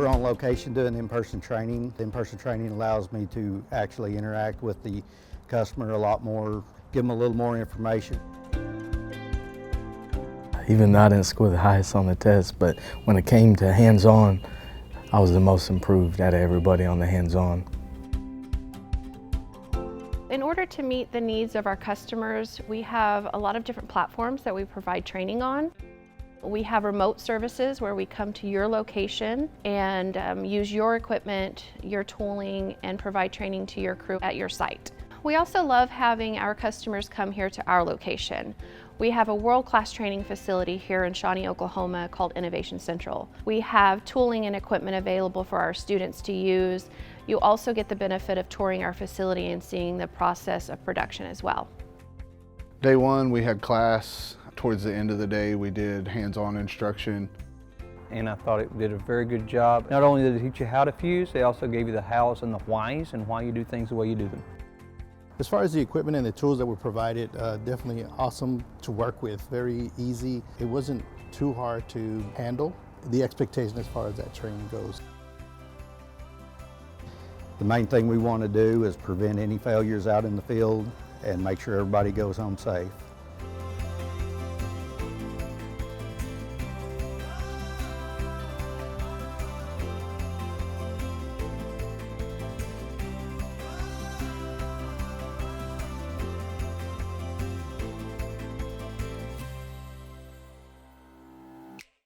we're on location doing in-person training. In-person training allows me to actually interact with the customer a lot more, give them a little more information. Even though I didn't score the highest on the test, but when it came to hands-on, I was the most improved out of everybody on the hands-on. In order to meet the needs of our customers, we have a lot of different platforms that we provide training on. We have remote services where we come to your location and use your equipment, your tooling, and provide training to your crew at your site. We also love having our customers come here to our location. We have a world-class training facility here in Shawnee, Oklahoma called Innovation Central. We have tooling and equipment available for our students to use. You also get the benefit of touring our facility and seeing the process of production as well. Day one, we had class. Towards the end of the day, we did hands-on instruction. And I thought it did a very good job. Not only did they teach you how to fuse, they also gave you the hows and the whys and why you do things the way you do them. As far as the equipment and the tools that were provided, definitely awesome to work with, very easy. It wasn't too hard to handle. The expectation as far as that training goes. The main thing we want to do is prevent any failures out in the field and make sure everybody goes home safe.